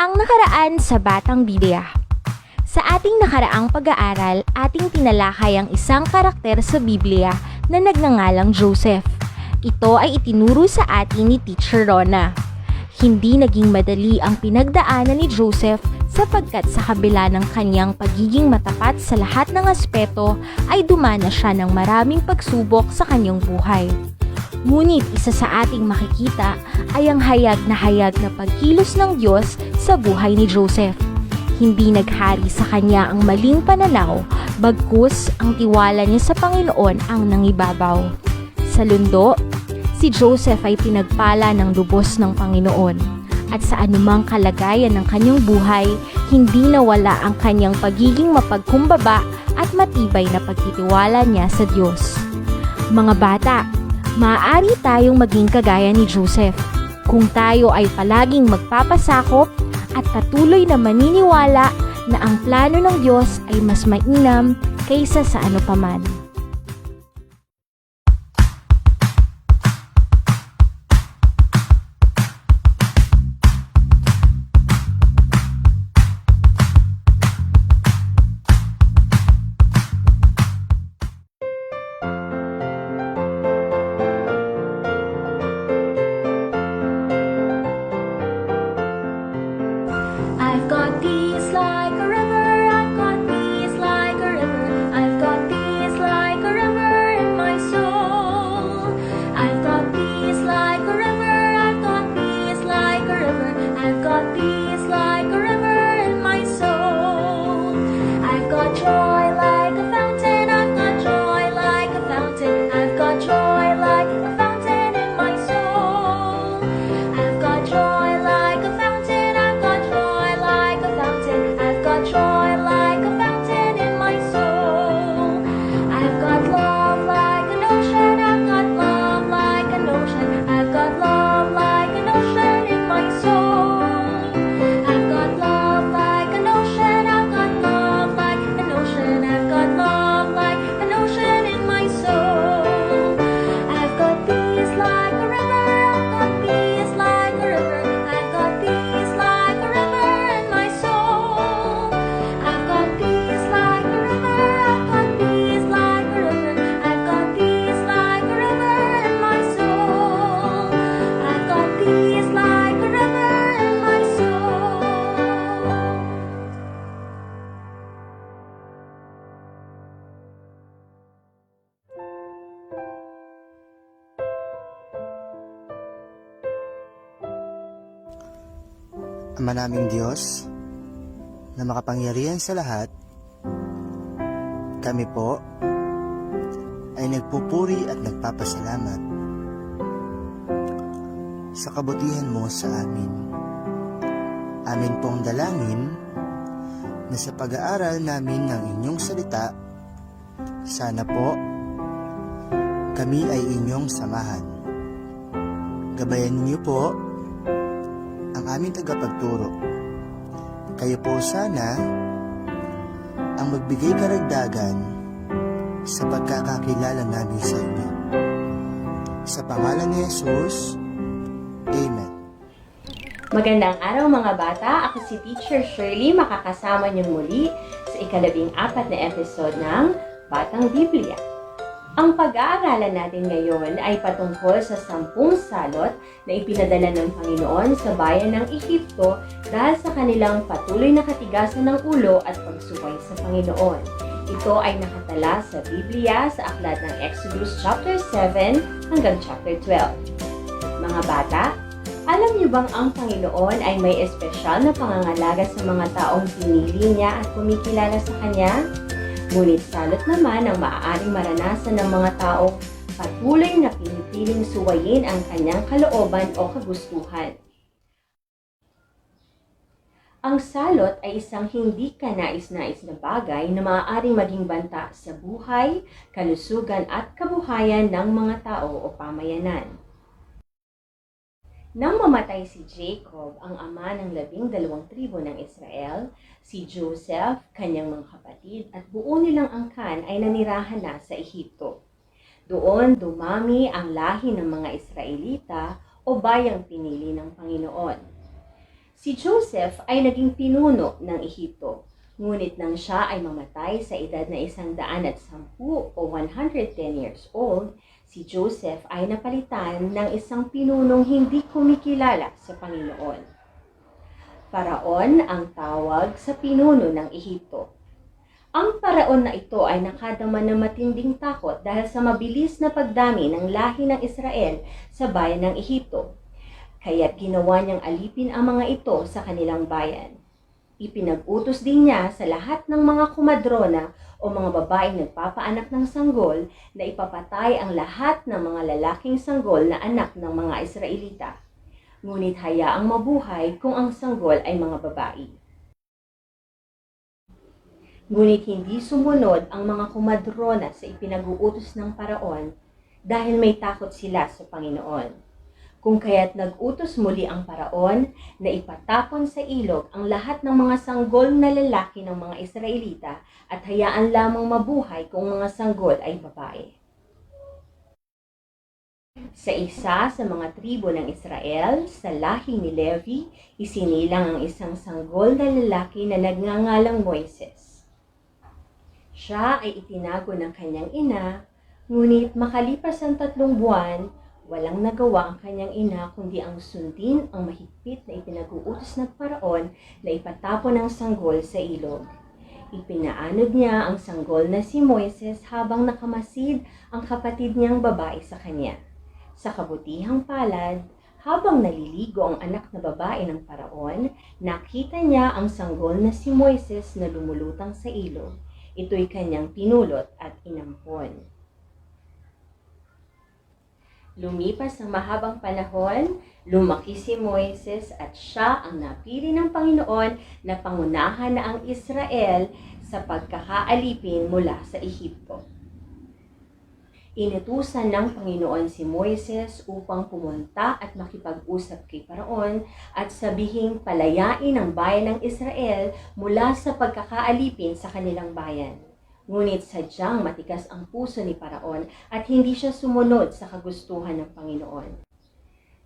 Ang nakaraan sa Batang Biblia. Sa ating nakaraang pag-aaral, ating tinalakay ang isang karakter sa Biblia na nagngangalang Joseph. Ito ay itinuro sa atin ni Teacher Rona. Hindi naging madali ang pinagdaanan ni Joseph sapagkat sa kabila ng kanyang pagiging matapat sa lahat ng aspeto ay dumana siya ng maraming pagsubok sa kanyang buhay. Ngunit isa sa ating makikita ay ang hayag na pagkilos ng Diyos sa buhay ni Joseph. Hindi naghari sa kanya ang maling pananaw, bagkus ang tiwala niya sa Panginoon ang nangibabaw. Sa lundo, si Joseph ay pinagpala ng lubos ng Panginoon. At sa anumang kalagayan ng kanyang buhay, hindi nawala ang kanyang pagiging mapagkumbaba at matibay na pagtitiwala niya sa Diyos. Mga bata, maaari tayong maging kagaya ni Joseph kung tayo ay palaging magpapasakop at patuloy na maniniwala na ang plano ng Diyos ay mas mainam kaysa sa ano paman. I've got peace like a river, I've got peace like a river, I've got peace like a river in my soul. I've got peace like a river, I've got peace like a river, I've got peace like a river in my soul. I've got joy like a fountain, I've got joy like a fountain, I've got joy like a fountain in my soul. I've got joy like a fountain, I've got joy like a fountain, I've got joy like a fountain in my soul. I've got love like an ocean, I've got love like an ocean, I've got love like an ocean in my soul. I've got love like an ocean, I've got love like an ocean, I've got love like an ocean in my soul. I've got peace like a river, I've got peace like a river, I've got peace like a river in my soul. I've got peace like a river, I've got peace like a river, I've got peace like a river in my soul. I've got peace like a river in my soul. Ama naming Diyos, na makapangyarihan sa lahat, kami po ay nagpupuri at nagpapasalamat sa kabutihan mo sa amin. Amin pong dalangin na sa pag-aaral namin ng inyong salita, sana po kami ay inyong samahan. Gabayan niyo po ang aming tagapagturo. Kayo po sana ang magbigay karagdagan sa pagkakakilala namin sa inyo. Sa pangalan ni Jesus, Amen. Magandang araw mga bata, ako si Teacher Shirley, makakasama niyo muli sa ika-14 na episode ng Batang Biblia. Ang pag-aaralan natin ngayon ay patungkol sa 10 salot na ipinadala ng Panginoon sa bayan ng Ehipto dahil sa kanilang patuloy na katigasan ng ulo at pagsubay sa Panginoon. Ito ay nakatala sa Biblia sa aklat ng Exodus chapter 7 hanggang chapter 12. Mga bata, alam niyo bang ang Panginoon ay may espesyal na pangangalaga sa mga taong pinili niya at kumikilala sa Kanya? Ngunit salot naman ang maaaring maranasan ng mga taong patuloy na pinipiling suwayin ang kanyang kalooban o kagustuhan. Ang salot ay isang hindi kanais-nais na bagay na maaaring maging banta sa buhay, kalusugan at kabuhayan ng mga tao o pamayanan. Nang mamatay si Jacob, ang ama ng 12 tribo ng Israel, si Joseph, kanyang mga kapatid at buo nilang angkan ay nanirahan na sa Ehipto. Doon dumami ang lahi ng mga Israelita o bayang pinili ng Panginoon. Si Joseph ay naging pinuno ng Ehipto, ngunit nang siya ay mamatay sa edad na 110 o 110 years old, si Joseph ay napalitan ng isang pinunong hindi kumikilala sa Panginoon. Paraon ang tawag sa pinuno ng Ehipto. Ang paraon na ito ay nakadama ng matinding takot dahil sa mabilis na pagdami ng lahi ng Israel sa bayan ng Ehipto. Kaya't ginawa niyang alipin ang mga ito sa kanilang bayan. Ipinag-utos din niya sa lahat ng mga kumadrona o mga babaeng nagpapaanak ng sanggol na ipapatay ang lahat ng mga lalaking sanggol na anak ng mga Israelita. Ngunit hayaang mabuhay kung ang sanggol ay mga babae. Ngunit hindi sumunod ang mga kumadrona sa ipinag-uutos ng paraon dahil may takot sila sa Panginoon. Kung kaya't nag-utos muli ang paraon na ipatapon sa ilog ang lahat ng mga sanggol na lalaki ng mga Israelita at hayaan lamang mabuhay kung mga sanggol ay babae. Sa isa sa mga tribo ng Israel, sa lahi ni Levi, isinilang ang isang sanggol na lalaki na nagngangalang Moises. Siya ay itinago ng kanyang ina, ngunit makalipas ang 3 buwan, walang nagawa ang kanyang ina kundi ang sundin ang mahigpit na ipinag-uutos ng paraon na ipatapon ang sanggol sa ilog. Ipinaanod niya ang sanggol na si Moises habang nakamasid ang kapatid niyang babae sa kanya. Sa kabutihang palad, habang naliligo ang anak na babae ng paraon, nakita niya ang sanggol na si Moises na lumulutang sa ilog. Ito'y kanyang pinulot at inampon. Lumipas ang mahabang panahon, lumaki si Moises at siya ang napili ng Panginoon na pangunahan na ang Israel sa pagkakaalipin mula sa Ehipto. Inutusan ng Panginoon si Moises upang pumunta at makipag-usap kay Paraon at sabihing palayain ang bayan ng Israel mula sa pagkakaalipin sa kanilang bayan. Ngunit sadyang matigas ang puso ni Paraon at hindi siya sumunod sa kagustuhan ng Panginoon.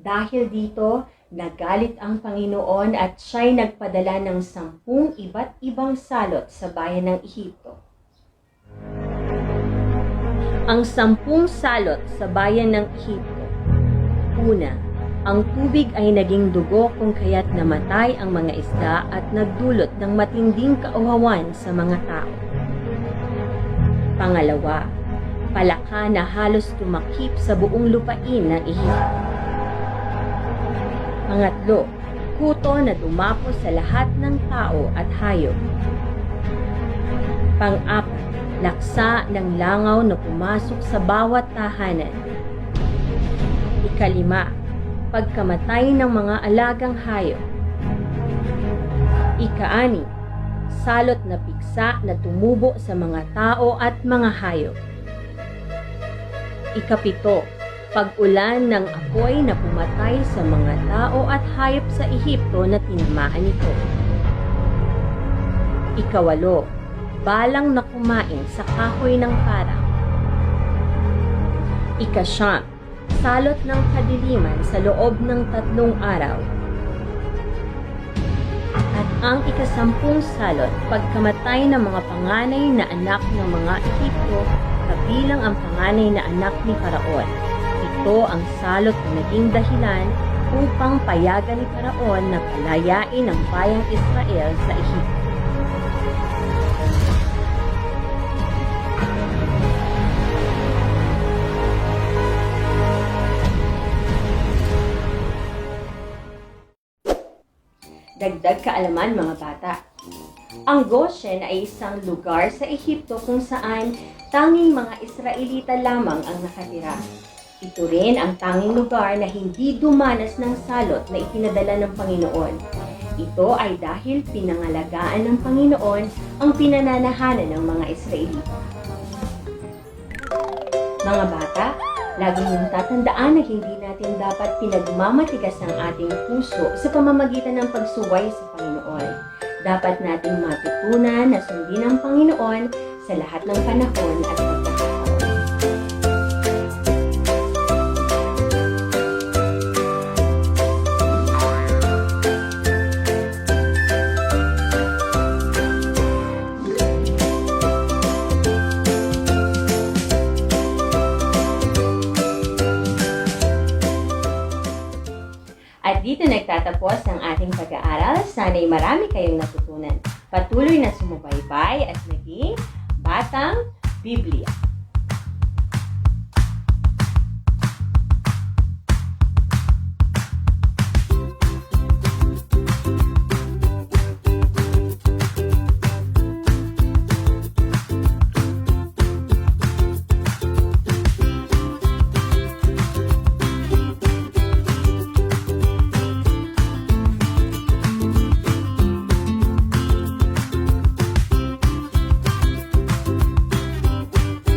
Dahil dito, nagalit ang Panginoon at siya'y nagpadala ng 10 iba't ibang salot sa bayan ng Ehipto. Ang 10 salot sa bayan ng Ehipto. Una, ang tubig ay naging dugo kung kaya't namatay ang mga isda at nagdulot ng matinding kauhawan sa mga tao. Pangalawa, palaka na halos tumakip sa buong lupain ng Ehipto. Pangatlo, kuto na dumapo sa lahat ng tao at hayop. Pang-apat, laksa ng langaw na pumasok sa bawat tahanan. Ikalima, pagkamatay ng mga alagang hayop. Ika-6, salot na piksa na tumubo sa mga tao at mga hayop. Ika-7, pag-ulan ng apoy na pumatay sa mga tao at hayop sa Ehipto na tinamaan nito. Ika-8, balang na kumain sa kahoy ng parang. Ika-9, salot ng kadiliman sa loob ng 3 araw. At ang ika-10 salot, pagkamatay ng mga panganay na anak ng mga Ehipto, kabilang ang panganay na anak ni Paraon. Ito ang salot na naging dahilan upang payagan ni Paraon na palayain ang bayang Israel sa Ehipto. Dagdag kaalaman mga bata. Ang Goshen ay isang lugar sa Ehipto kung saan tanging mga Israelita lamang ang nakatira. Ito rin ang tanging lugar na hindi dumanas ng salot na ipinadala ng Panginoon. Ito ay dahil pinangalagaan ng Panginoon ang pinananahanan ng mga Israelita. Mga bata, lagi niyong tatandaan na hindi natin dapat pinagmamatigas ang ating puso sa pamamagitan ng pagsuway sa Panginoon. Dapat nating matutunan na sundin ang Panginoon sa lahat ng panahon at pagkakataon. At dito nagtatapos ang ating pag-aaral. Sana'y marami kayong natutunan. Patuloy na sumubaybay at maging Batang Biblia.